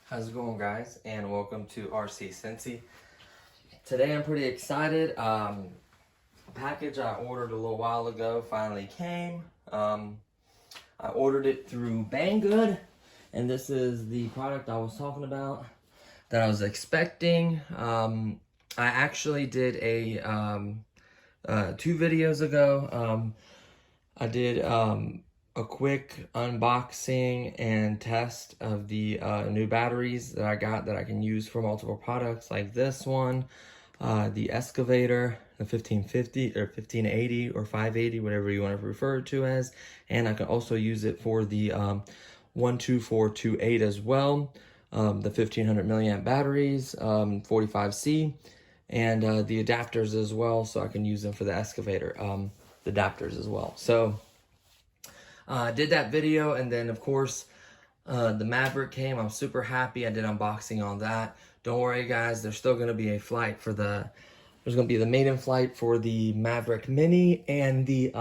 How's it going, guys? And welcome to RC Cincy. Today I'm pretty excited. A package I ordered a little while ago finally came. I ordered it through Banggood, and this is the product I was talking about that I was expecting. I actually did a 2 videos ago. I did a quick unboxing and test of the new batteries that I got that I can use for multiple products, like this one, the excavator, the 1550 or 1580 or 580, whatever you want to refer it to as. And I can also use it for the 12428 as well, the 1500 milliamp batteries, 45C, and the adapters as well, so I can use them for the excavator, the adapters as well. So did that video, and then of course the Maverick came. I'm super happy. I did unboxing on that. Don't worry, guys, there's still going to be a flight for there's going to be the maiden flight for the Maverick Mini and the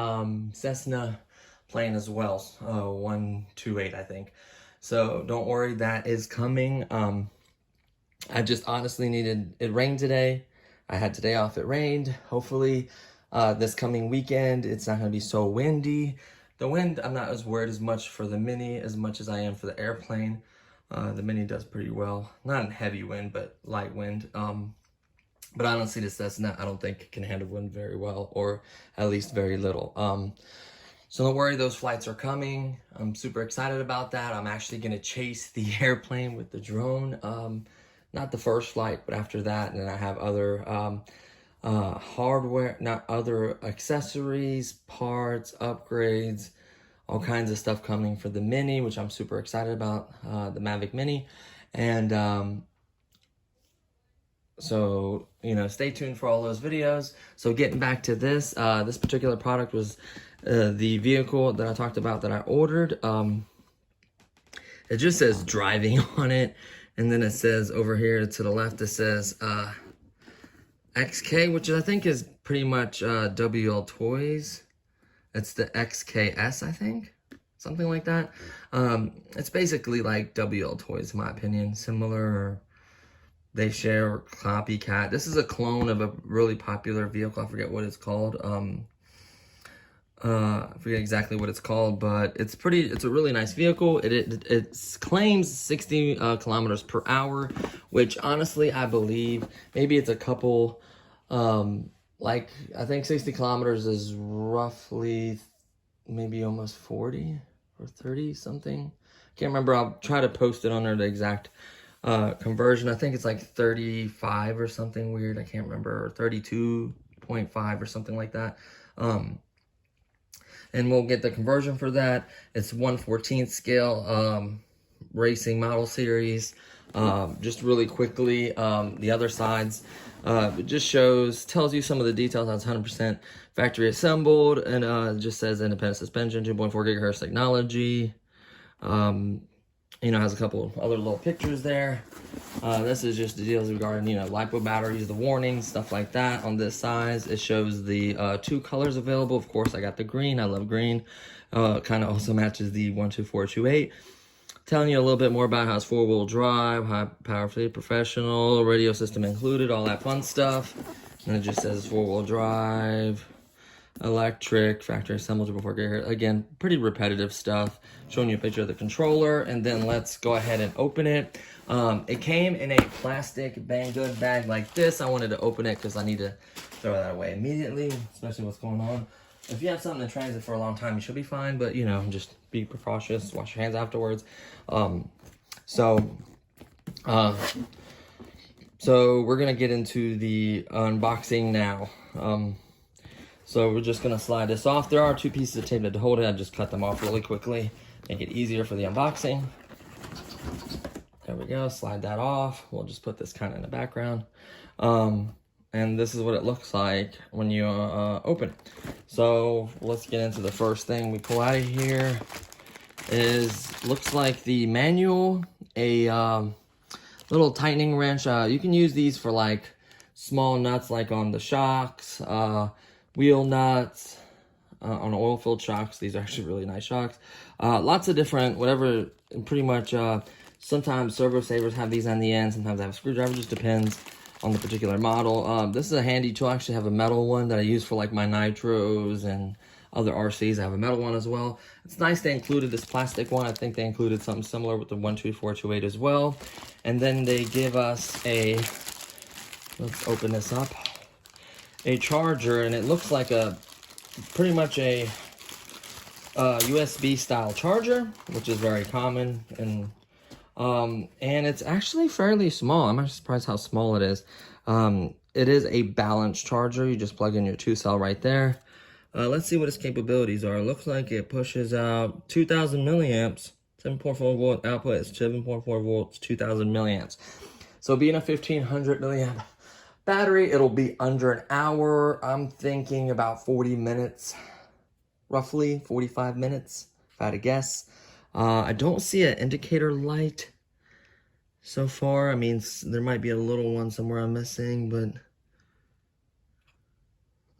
Cessna plane as well, 128 I think. So don't worry, that is coming. I just honestly needed, it rained today. I had today off, it rained. Hopefully this coming weekend it's not going to be so windy. The wind, I'm not as worried as much for the Mini as much as I am for the airplane. The Mini does pretty well. Not in heavy wind, but light wind. But honestly, the Cessna, I don't think it can handle wind very well, or at least very little. So don't worry, those flights are coming. I'm super excited about that. I'm actually gonna chase the airplane with the drone. Not the first flight, but after that, and then I have other hardware, not other accessories, parts, upgrades, all kinds of stuff coming for the Mini, which I'm super excited about, the Mavic Mini. And so, you know, stay tuned for all those videos. So getting back to this, this particular product was the vehicle that I talked about that I ordered. It just says driving on it, and then it says over here to the left, it says XK, which I think is pretty much WLtoys. It's the XKs, I think, something like that. It's basically like WLtoys, in my opinion, similar, or they share, or copycat. This is a clone of a really popular vehicle. I forget what it's called. I forget exactly what it's called, but it's a really nice vehicle. It claims 60 kilometers per hour, which honestly I believe. Maybe it's a couple, like I think 60 kilometers is roughly maybe almost 40 or 30 something. Can't remember. I'll try to post it on there, the exact conversion. I think it's like 35 or something weird. I can't remember, or 32.5 or something like that. And we'll get the conversion for that. It's 1/14 scale racing model series. Just really quickly, the other sides, it just tells you some of the details. That's 100% factory assembled, and it just says independent suspension, 2.4 gigahertz technology. You know, has a couple other little pictures there. This is just the deals regarding, you know, LiPo batteries, the warnings, stuff like that. On this size, it shows the 2 colors available. Of course, I got the green. I love green. Kind of also matches the 12428. Telling you a little bit more about how it's 4-wheel drive, high power fleet, professional, radio system included, all that fun stuff. And it just says 4-wheel drive, electric, factory assembled before gigahertz. Again, pretty repetitive stuff. Showing you a picture of the controller, and then let's go ahead and open it. It came in a plastic Banggood bag like this. I wanted to open it because I need to throw that away immediately, especially what's going on. If you have something in transit for a long time, you should be fine, but you know, just be precautious, wash your hands afterwards. So we're gonna get into the unboxing now. So we're just gonna slide this off. There are 2 pieces of tape to hold it. I just cut them off really quickly, make it easier for the unboxing. There we go, slide that off. We'll just put this kind of in the background. And this is what it looks like when you open it. So let's get into the first thing we pull out of here. Looks like the manual, a little tightening wrench. You can use these for like small nuts, like on the shocks, wheel nuts, on oil-filled shocks. These are actually really nice shocks. Lots of different, whatever, pretty much, sometimes servo savers have these on the end, sometimes they have a screwdriver, just depends on the particular model. This is a handy tool. I actually have a metal one that I use for like my nitros and other RCs. I have a metal one as well. It's nice they included this plastic one. I think they included something similar with the 12428 as well. And then they give us a, let's open this up, a charger, and it looks like pretty much a USB style charger, which is very common, and it's actually fairly small. I'm actually surprised how small it is. It is a balanced charger. You just plug in your 2-cell right there. Let's see what its capabilities are. It looks like it pushes out 2,000 milliamps, 7.4 volt output is 7.4 volts, 2,000 milliamps. So being a 1,500 milliamp battery, it'll be under an hour. I'm thinking about 40 minutes, roughly 45 minutes, if I had to guess. I don't see an indicator light so far. I mean, there might be a little one somewhere I'm missing, but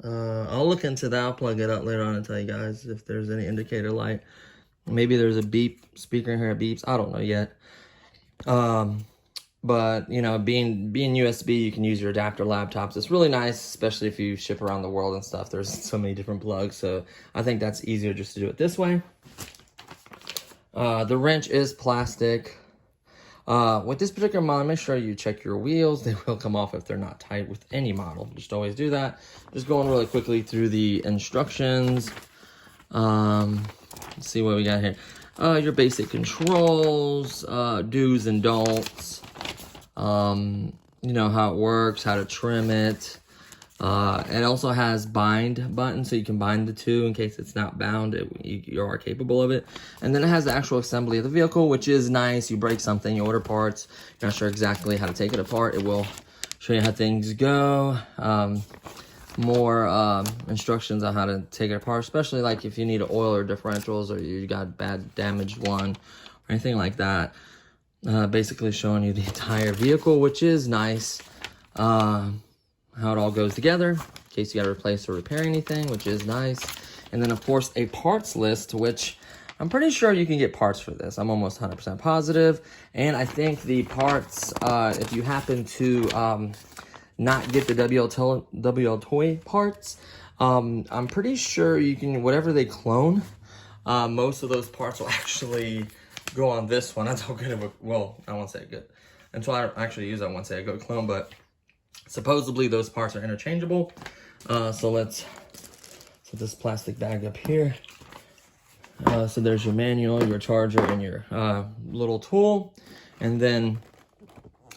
I'll look into that. I'll plug it up later on and tell you guys if there's any indicator light. Maybe there's a beep speaker in here, it beeps. I don't know yet. But, you know, being USB, you can use your adapter laptops. It's really nice, especially if you ship around the world and stuff. There's so many different plugs, so I think that's easier just to do it this way. The wrench is plastic. With this particular model, make sure you check your wheels. They will come off if they're not tight with any model. Just always do that. Just going really quickly through the instructions. Let's see what we got here. Your basic controls, do's and don'ts. You know, how it works, how to trim it. It also has bind buttons, so you can bind the two in case it's not bound. You are capable of it. And then it has the actual assembly of the vehicle, which is nice. You break something, you order parts, you're not sure exactly how to take it apart. It will show you how things go. More instructions on how to take it apart, especially like if you need oil or differentials, or you got bad damaged one or anything like that. Basically showing you the entire vehicle, which is nice. How it all goes together in case you got to replace or repair anything, which is nice. And then of course a parts list, which I'm pretty sure you can get parts for this. I'm almost 100% positive. And I think the parts, if you happen to not get the WLtoys parts, I'm pretty sure you can, whatever they clone, most of those parts will actually go on this one. That's how good of a, well, I won't say good. Until I actually use it, I won't say a good clone, but supposedly those parts are interchangeable. So let's set this plastic bag up here. So there's your manual, your charger, and your little tool. And then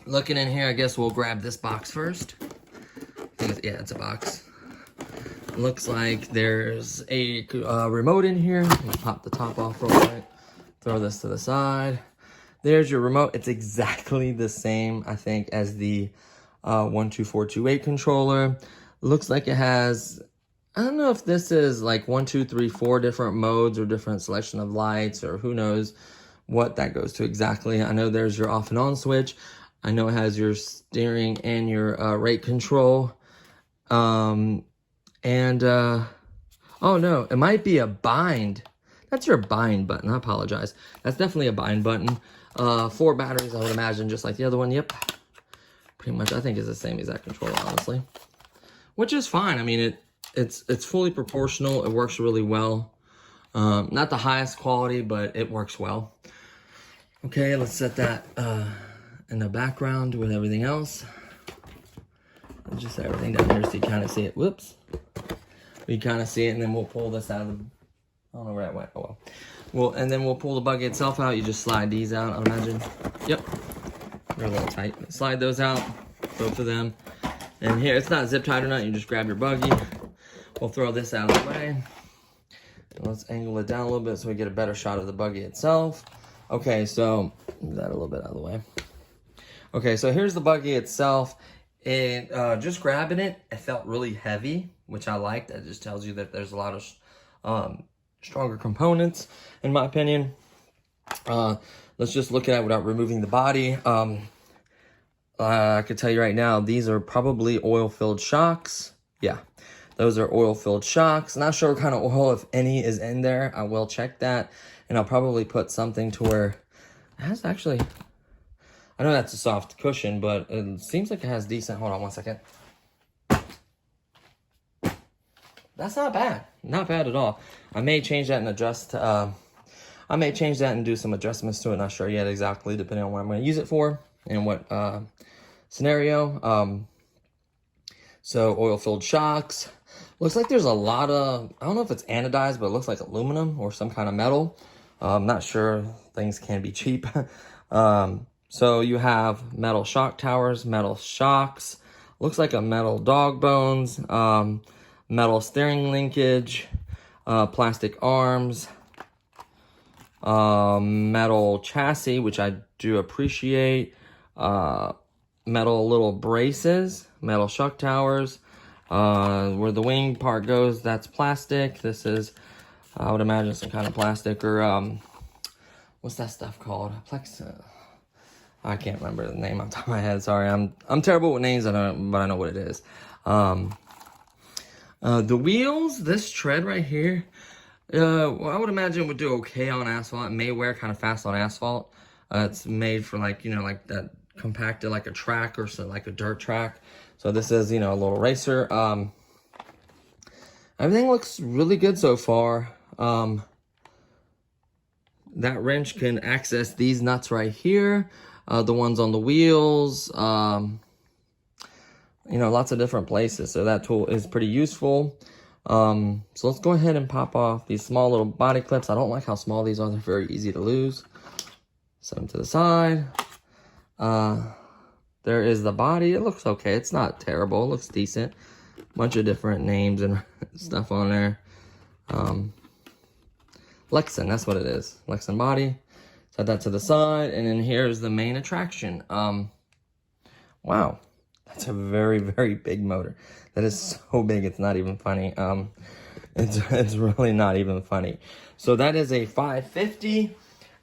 looking in here, I guess we'll grab this box first. Yeah, it's a box. Looks like there's a remote in here. Let's pop the top off real quick. Throw this to the side. There's your remote. It's exactly the same, I think, as the 12428 controller. Looks like it has, I don't know if this is like 1, 2, 3, 4 different modes or different selection of lights, or who knows what that goes to exactly. I know there's your off and on switch. I know it has your steering and your rate control. Oh no, it might be a bind. That's your bind button. I apologize. That's definitely a bind button. 4 batteries, I would imagine, just like the other one. Yep. Pretty much, I think it's the same exact controller, honestly. Which is fine. I mean, it's fully proportional. It works really well. Not the highest quality, but it works well. Okay, let's set that in the background with everything else. Let's just set everything down here so you kind of see it. Whoops. You kind of see it, and then we'll pull this out of the, I don't know where that went. Oh well. Well, and then we'll pull the buggy itself out. You just slide these out, I imagine. Yep. They're a little tight. Slide those out. both of them. And here, it's not zip tied or not, you just grab your buggy. We'll throw this out of the way. And let's angle it down a little bit so we get a better shot of the buggy itself. Okay, so, move that a little bit out of the way. Okay, so here's the buggy itself. And just grabbing it, it felt really heavy, which I liked. That just tells you that there's a lot of stronger components, in my opinion. Let's just look at it without removing the body. I could tell you right now, these are probably oil-filled shocks. Yeah, those are oil-filled shocks. Not sure what kind of oil, if any, is in there. I will check that, and I'll probably put something to where it has actually... I know that's a soft cushion, but it seems like it has decent... Hold on one second. That's not bad. Not bad at all. I may change that and adjust... I may change that and do some adjustments to it. Not sure yet exactly, depending on what I'm going to use it for and what scenario. So oil-filled shocks. Looks like there's a lot of... I don't know if it's anodized, but it looks like aluminum or some kind of metal. I'm not sure. Things can be cheap. So you have metal shock towers, metal shocks. Looks like a metal dog bones. Metal steering linkage. Plastic arms. Metal chassis, which I do appreciate. Metal little braces, metal shock towers. Where the wing part goes, that's plastic. This is, I would imagine, some kind of plastic or what's that stuff called? I can't remember the name on top of my head. Sorry, I'm terrible with names, but I know what it is. The wheels, this tread right here. Well, I would imagine it would do okay on asphalt. It may wear kind of fast on asphalt. It's made for like, like that compacted like a track or so, like a dirt track. So this is, a little racer. Everything looks really good so far. That wrench can access these nuts right here. The ones on the wheels. Lots of different places. So that tool is pretty useful. So let's go ahead and pop off these small little body clips. I don't like how small these are. They're very easy to lose. Set them to the side. There is the body. It looks okay. It's not terrible. It looks decent. Bunch of different names and stuff on there. Lexan, that's what it is. Lexan body. Set that to the side. And then here's the main attraction. Wow. That's a very, very big motor. That is so big, it's not even funny. It's really not even funny. So that is a 550.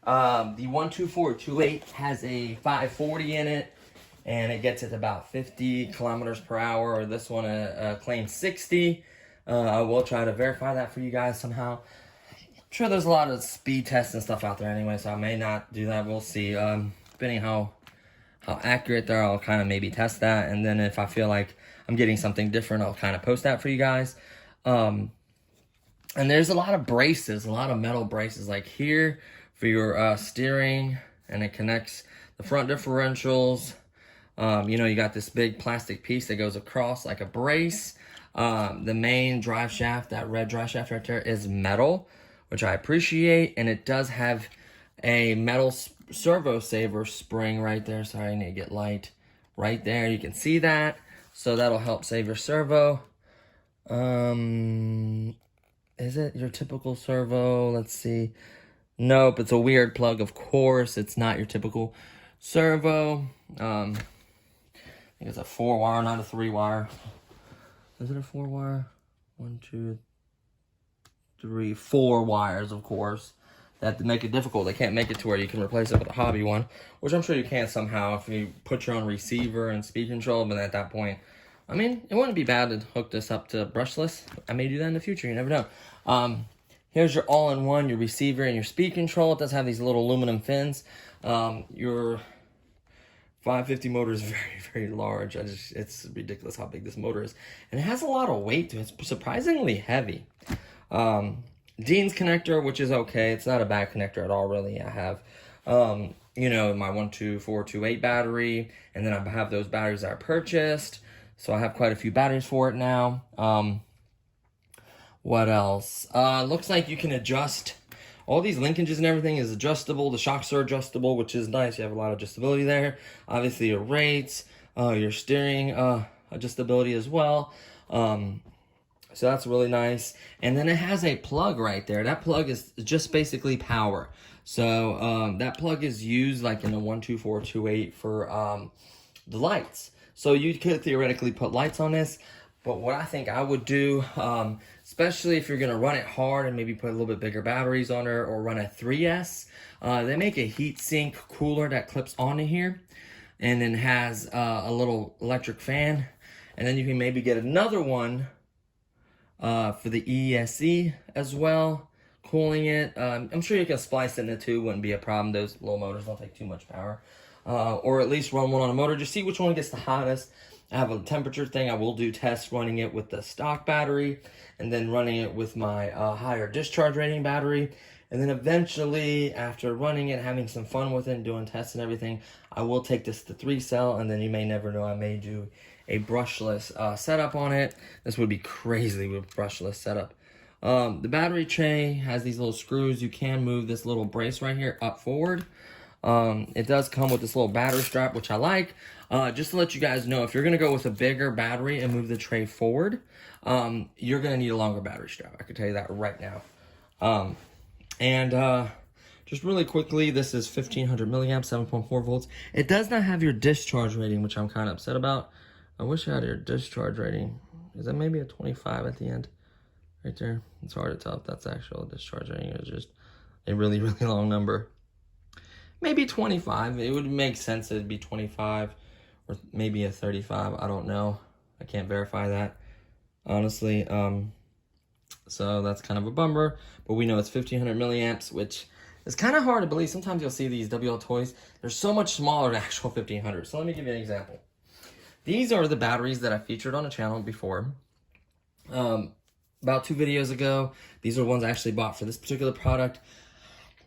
The 12428 has a 540 in it, and it gets it about 50 kilometers per hour. Or this one claims 60. I will try to verify that for you guys somehow. I'm sure there's a lot of speed tests and stuff out there anyway, so I may not do that. We'll see. Depending how accurate they are, I'll kind of maybe test that, and then if I feel like I'm getting something different, I'll kind of post that for you guys. And there's a lot of braces, a lot of metal braces, like here for your steering, and it connects the front differentials. You got this big plastic piece that goes across like a brace. The main drive shaft, that red drive shaft right there, is metal, which I appreciate, and it does have a metal servo saver spring right there. Sorry, I need to get light right there. You can see that, so that'll help save your servo. Is it your typical servo? Let's see. Nope, it's a weird plug. Of course, it's not your typical servo. I think it's a 4-wire, not a 3-wire. Is it a 4-wire? 1, 2, 3, 4 wires, of course. That make it difficult. They can't make it to where you can replace it with a hobby one, which I'm sure you can somehow if you put your own receiver and speed control. But at that point, I mean, it wouldn't be bad to hook this up to brushless. I may do that in the future. You never know. Here's your all-in-one, your receiver and your speed control. It does have these little aluminum fins. Your 550 motor is very, very large. It's ridiculous how big this motor is. And it has a lot of weight to it. It's surprisingly heavy. Dean's connector, which is okay. It's not a bad connector at all, really. I have, my 12428 battery, and then I have those batteries that I purchased. So I have quite a few batteries for it now. What else? Looks like you can adjust. All these linkages and everything is adjustable. The shocks are adjustable, which is nice. You have a lot of adjustability there. Obviously, your rates. your steering adjustability as well. So that's really nice. And then it has a plug right there. That plug is just basically power. So that plug is used like in a 12428 for the lights. So you could theoretically put lights on this. But what I think I would do, especially if you're going to run it hard and maybe put a little bit bigger batteries on it or run a 3S, they make a heat sink cooler that clips onto here and then has a little electric fan. And then you can maybe get another one for the ESC as well, cooling it. I'm sure you can splice it into two, wouldn't be a problem. Those little motors don't take too much power. Or at least run one on a motor, just see which one gets the hottest. I have a temperature thing. I will do tests running it with the stock battery and then running it with my higher discharge rating battery. And then eventually, after running it, having some fun with it and doing tests and everything, I will take this to 3-cell, and then you may never know, I may do a brushless setup on it. This would be crazy with brushless setup. The battery tray has these little screws. You can move this little brace right here up forward. It does come with this little battery strap, which I like. Just to let you guys know, if you're going to go with a bigger battery and move the tray forward, you're going to need a longer battery strap. I can tell you that right now. Just really quickly, this is 1500 milliamps, 7.4 volts. It does not have your discharge rating, which I'm kind of upset about. I wish I had your discharge rating. Is that maybe a 25 at the end? Right there. It's hard to tell if that's actual discharge rating. It's just a really, really long number. Maybe 25. It would make sense it'd be 25 or maybe a 35. I don't know. I can't verify that, honestly. So that's kind of a bummer. But we know it's 1500 milliamps, which is kind of hard to believe. Sometimes you'll see these WLtoys. They're so much smaller than actual 1500. So let me give you an example. These are the batteries that I featured on the channel before. About 2 videos ago, these are ones I actually bought for this particular product.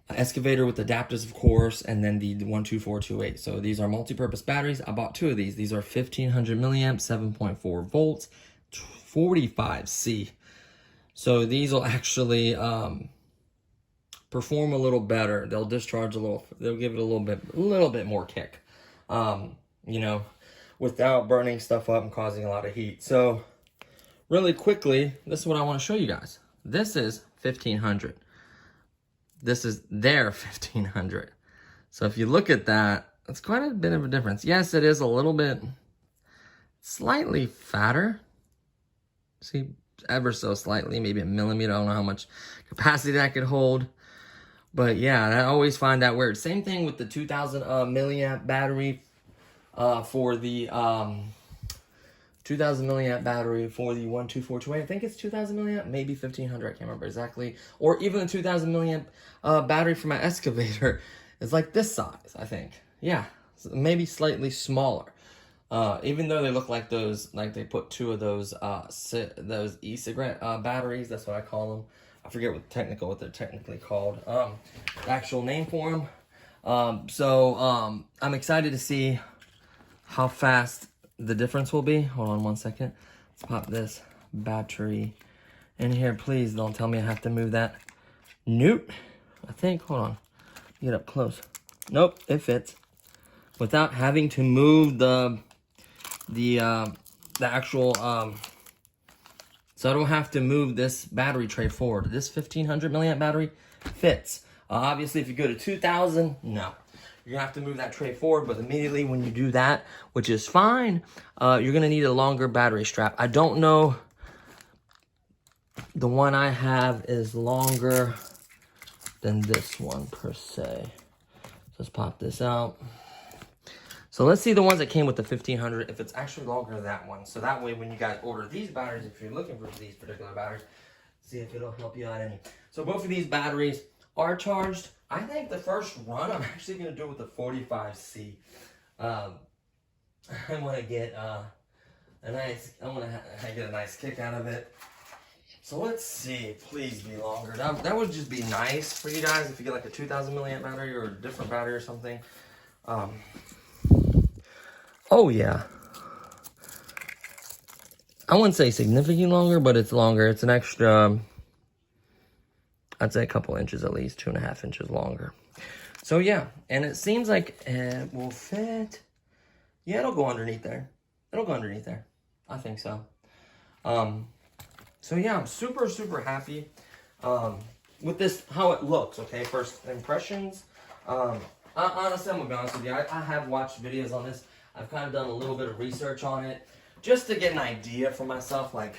An excavator with adapters, of course, and then the 12428. So these are multi-purpose batteries. I bought 2 of these. These are 1500 milliamps, 7.4 volts, 45C. So these will actually perform a little better. They'll discharge a little. They'll give it a little bit more kick. You know, without burning stuff up and causing a lot of heat. So really quickly, this is what I want to show you guys. This is 1500. This is their 1500. So if you look at that, it's quite a bit of a difference. Yes, it is a little bit slightly fatter. See, ever so slightly, maybe a millimeter. I don't know how much capacity that could hold. But yeah, I always find that weird. Same thing with the 2000 milliamp battery for the 2000 milliamp battery for the 12428. I think it's 2000 milliamp, maybe 1500. I can't remember exactly. Or even the 2000 milliamp battery for my excavator is like this size, I think. Yeah, maybe slightly smaller. Even though they look like those, like they put 2 of those e-cigarette batteries. That's what I call them. I forget what they're technically called. The actual name for them. I'm excited to see how fast the difference will be. Hold on one second. Let's pop this battery in here. Please don't tell me I have to move that. Nope. I think, hold on. Get up close. Nope, it fits. Without having to move the actual, so I don't have to move this battery tray forward. This 1500 milliamp battery fits. Obviously, if you go to 2000, no. You're gonna have to move that tray forward, but immediately when you do that, which is fine, you're gonna need a longer battery strap. I don't know, the one I have is longer than this one per se. Let's pop this out. So let's see the ones that came with the 1500, if it's actually longer than that one. So that way when you guys order these batteries, if you're looking for these particular batteries, see if it'll help you out any. So both of these batteries are charged. I think the first run, I'm actually going to do it with the 45C. I want to get get a nice kick out of it. So let's see, please be longer. That would just be nice for you guys if you get like a 2000 milliamp battery or a different battery or something. Oh yeah. I wouldn't say significantly longer, but it's longer. It's an extra, I'd say a couple inches at least, 2.5 inches longer. So yeah, and it seems like it will fit. Yeah, it'll go underneath there. It'll go underneath there. I think so. So yeah, I'm super, super happy with this, how it looks, okay? First impressions. Honestly, I'm gonna be honest with you. I have watched videos on this. I've kind of done a little bit of research on it just to get an idea for myself, like,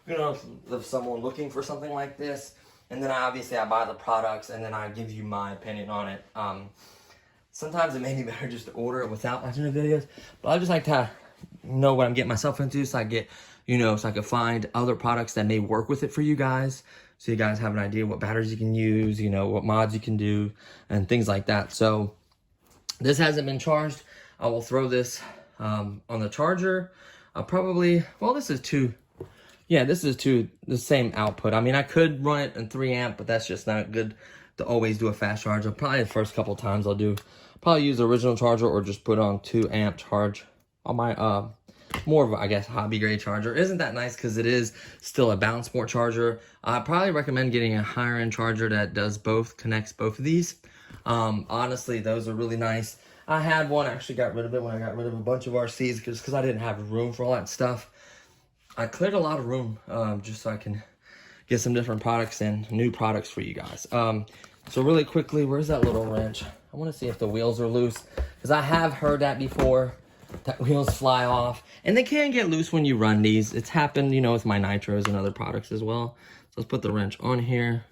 you know, if someone looking for something like this. And then obviously I buy the products and then I give you my opinion on it. Sometimes it may be better just to order it without watching the videos, but I just like to know what I'm getting myself into, so I get, you know, so I can find other products that may work with it for you guys, so you guys have an idea what batteries you can use, you know, what mods you can do, and things like that. So this hasn't been charged. I will throw this on the charger. I'll probably, well, this is the same output. I mean, I could run it in 3 amp, but that's just not good to always do a fast charge. I'll probably the first couple times probably use the original charger or just put on 2 amp charge on my more of a, I guess, hobby grade charger. Isn't that nice because it is still a balance sport charger. I probably recommend getting a higher end charger that does both, connects both of these. Honestly, those are really nice. I had one, I actually got rid of it when I got rid of a bunch of RCs because I didn't have room for all that stuff. I cleared a lot of room just so I can get some different products and new products for you guys. So really quickly, where's that little wrench? I want to see if the wheels are loose, because I have heard that before, that wheels fly off. And they can get loose when you run these. It's happened, you know, with my nitros and other products as well. So let's put the wrench on here.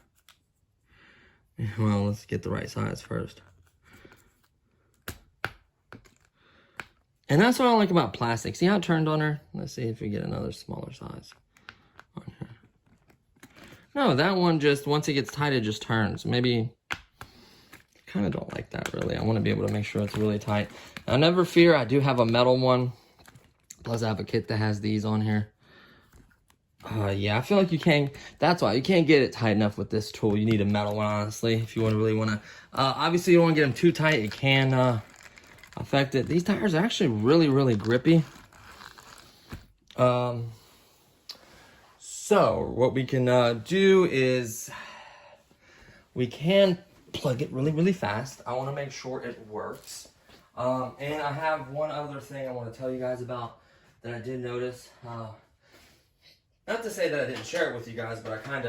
Well, let's get the right size first. And that's what I like about plastic. See how it turned on her? Let's see if we get another smaller size on here. No, that one just, once it gets tight, it just turns. Maybe, kind of don't like that really. I want to be able to make sure it's really tight. Now, never fear, I do have a metal one. Plus, I have a kit that has these on here. Yeah, I feel like you can't, that's why, you can't get it tight enough with this tool. You need a metal one, honestly, if you really want to. Obviously, you don't want to get them too tight. It can affect it. These tires are actually really, really grippy. So what we can do is we can plug it really, really fast. I want to make sure it works. And I have one other thing I want to tell you guys about that I did notice. Not to say that I didn't share it with you guys, but I kind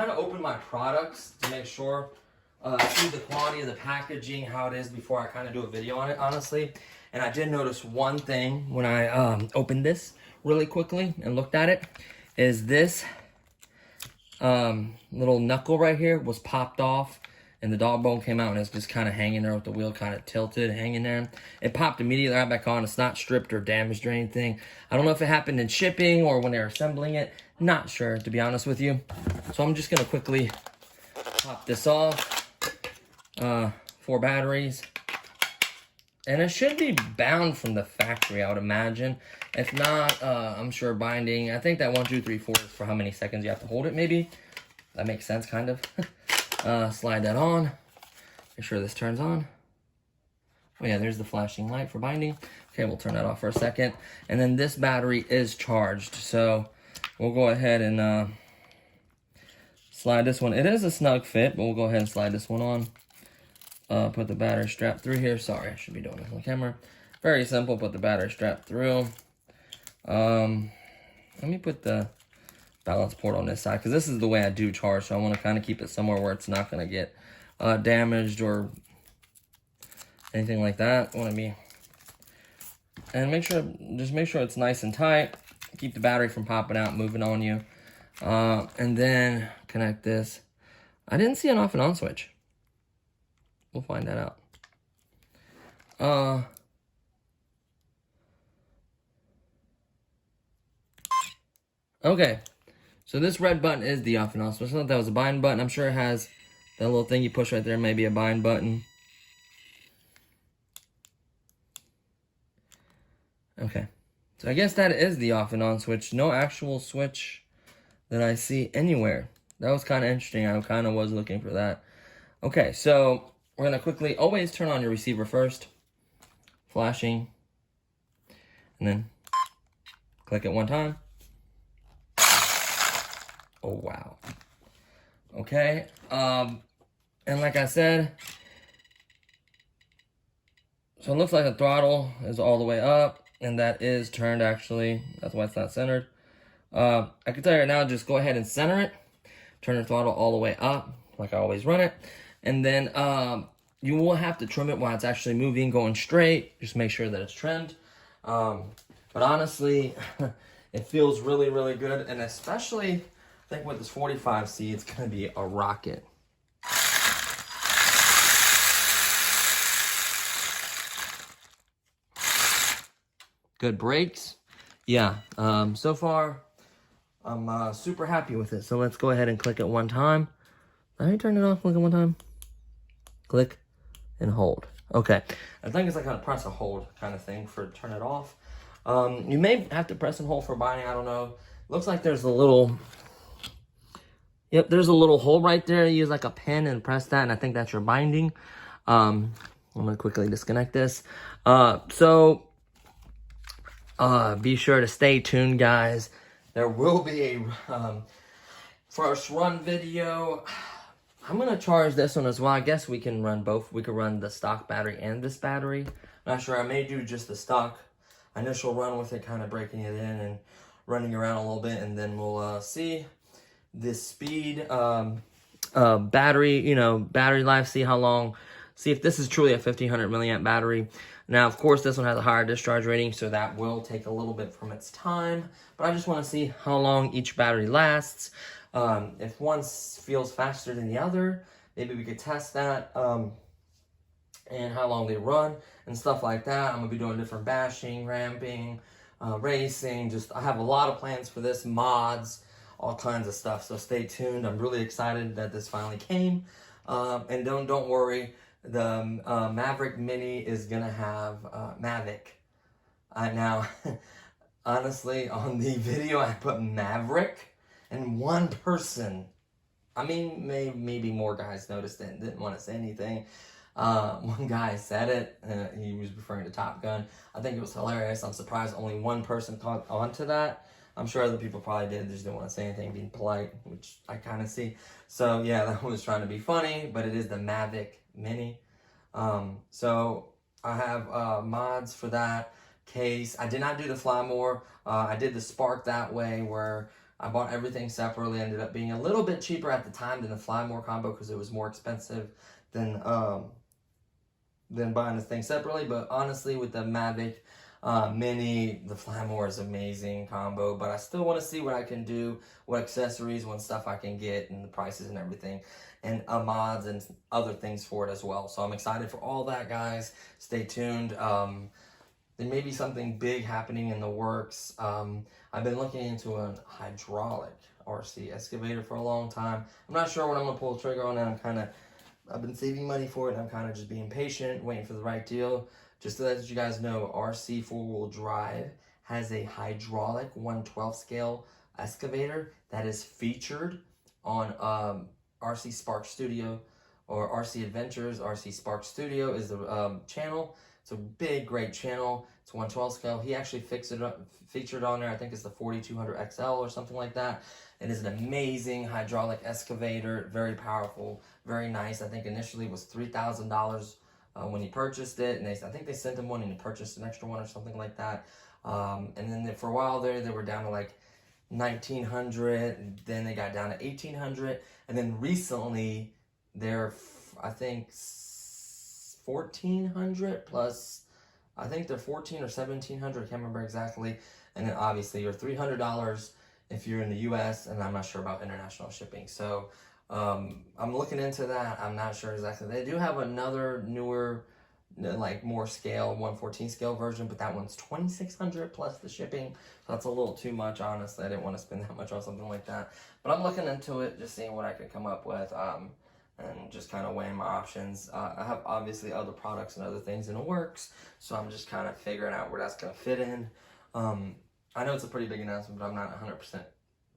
of opened my products to make sure, see the quality of the packaging, how it is before I kind of do a video on it, honestly. And I did notice one thing when I opened this really quickly and looked at it, is this little knuckle right here was popped off, and the dog bone came out, and it's just kind of hanging there with the wheel kind of tilted, hanging there. It popped immediately right back on. It's not stripped or damaged or anything. I don't know if it happened in shipping or when they're assembling it. Not sure, to be honest with you. So I'm just going to quickly pop this off. 4 batteries. And it should be bound from the factory, I would imagine. If not, I'm sure binding. I think that 1, 2, 3, 4 is for how many seconds you have to hold it, maybe. That makes sense, kind of. Slide that on. Make sure this turns on. Oh yeah, there's the flashing light for binding. Okay, we'll turn that off for a second. And then this battery is charged. So we'll go ahead and slide this one. It is a snug fit, but we'll go ahead and slide this one on. Put the battery strap through here. Sorry, I should be doing this on camera. Very simple. Put the battery strap through. Let me put the balance port on this side, because this is the way I do charge. So I want to kind of keep it somewhere where it's not going to get damaged or anything like that. And just make sure it's nice and tight. Keep the battery from popping out, moving on you. And then connect this. I didn't see an off and on switch. We'll find that out. Okay, so this red button is the off and on switch. I thought that was a bind button. I'm sure it has that little thing you push right there, maybe a bind button. Okay, so I guess that is the off and on switch. No actual switch that I see anywhere. That was kind of interesting. I kind of was looking for that. Okay, so we're going to quickly always turn on your receiver first. Flashing. And then click it one time. Oh, wow. Okay. And like I said, So it looks like the throttle is all the way up, and that is turned actually. That's why it's not centered. I can tell you right now, just go ahead and center it. Turn the throttle all the way up, like I always run it. And then you will have to trim it while it's actually moving, going straight. Just make sure that it's trimmed. But honestly, it feels really, really good. And especially, I think with this 45C, it's going to be a rocket. Good brakes. Yeah, so far, I'm super happy with it. So let's go ahead and click it one time. Let me turn it off, click it one time. Click and hold. Okay, I think it's like a press and hold kind of thing for turn it off. You may have to press and hold for binding, I don't know. Looks like there's a little, yep, there's a little hole right there. You use like a pen and press that, and I think that's your binding. I'm gonna quickly disconnect this. Be sure to stay tuned, guys. There will be a first run video. I'm gonna charge this one as well. I guess we can run both. We could run the stock battery and this battery. Not sure. I may do just the stock initial run with it, kind of breaking it in and running around a little bit, and then we'll see this speed, battery, battery life. See how long. See if this is truly a 1500 milliamp battery. Now, of course, this one has a higher discharge rating, so that will take a little bit from its time. But I just want to see how long each battery lasts. If one feels faster than the other, maybe we could test that, and how long they run and stuff like that. I'm going to be doing different bashing, ramping, racing. I have a lot of plans for this, mods, all kinds of stuff. So stay tuned. I'm really excited that this finally came. And don't worry. The Maverick Mini is gonna have Mavic. Now, honestly, on the video I put Maverick, and one person, I mean, maybe more guys noticed it and didn't want to say anything. One guy said it. He was referring to Top Gun. I think it was hilarious. I'm surprised only one person caught onto that. I'm sure other people probably did. They just didn't want to say anything, being polite, which I kind of see. So yeah, that was trying to be funny, but it is the Mavic Mini. So I have mods for that case. I did not do the Flymore. I did the Spark that way, where I bought everything separately. Ended up being a little bit cheaper at the time than the Flymore combo because it was more expensive than buying this thing separately. But honestly, with the Mavic Mini, the Flymore is amazing combo, but I still want to see what I can do, what accessories, what stuff I can get, and the prices and everything, and mods and other things for it as well. So I'm excited for all that, guys. Stay tuned. There may be something big happening in the works. I've been looking into a hydraulic RC excavator for a long time. I'm not sure when I'm gonna pull the trigger on it. I've been saving money for it, and I'm kind of just being patient, waiting for the right deal. Just to let you guys know, RC 4-wheel drive has a hydraulic 1/12 scale excavator that is featured on RC Spark Studio or RC Adventures. RC Spark Studio is the channel. It's a big, great channel. It's 1/12 scale. He actually featured on there. I think it's the 4200 XL or something like that. It is an amazing hydraulic excavator, very powerful, very nice. I think initially it was $3,000 when he purchased it, and I think they sent him one and he purchased an extra one or something like that. And then for a while there, they were down to like 1,900, and then they got down to 1,800, and then recently they're, I think, 1,400 plus. I think they're 1,400 or 1,700. I can't remember exactly. And then obviously you're $300 if you're in the U.S., and I'm not sure about international shipping. So I'm looking into that. I'm not sure exactly. They do have another newer, like more scale, 1/14 scale version, but that one's 2,600 plus the shipping. So that's a little too much, honestly. I didn't want to spend that much on something like that. But I'm looking into it, just seeing what I could come up with, and just kind of weighing my options. I have obviously other products and other things in the works, so I'm just kind of figuring out where that's going to fit in. I know it's a pretty big announcement, but I'm not 100%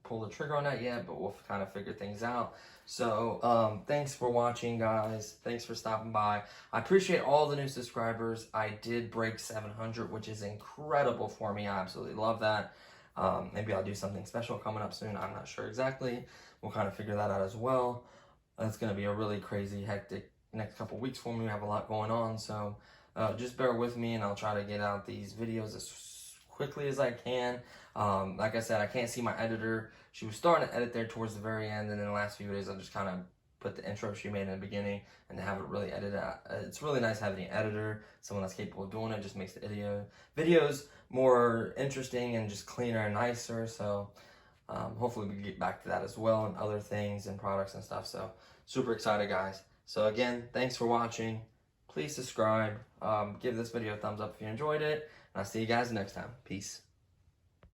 pull the trigger on that yet, but we'll kind of figure things out. So thanks for watching, guys. Thanks for stopping by. I appreciate all the new subscribers. I did break 700, which is incredible for me. I absolutely love that. Maybe I'll do something special coming up soon. I'm not sure exactly. We'll kind of figure that out as well. That's going to be a really crazy, hectic next couple weeks for me. We have a lot going on, so just bear with me, and I'll try to get out these videos as quickly as I can. Like I said, I can't see my editor. She was starting to edit there towards the very end, and then the last few days I just kind of put the intro she made in the beginning and have it really edited out. It's really nice having an editor, someone that's capable of doing it. Just makes the videos more interesting and just cleaner and nicer. So hopefully we can get back to that as well, and other things and products and stuff. So super excited, guys. So again, thanks for watching. Please subscribe. Give this video a thumbs up if you enjoyed it. And I'll see you guys next time. Peace.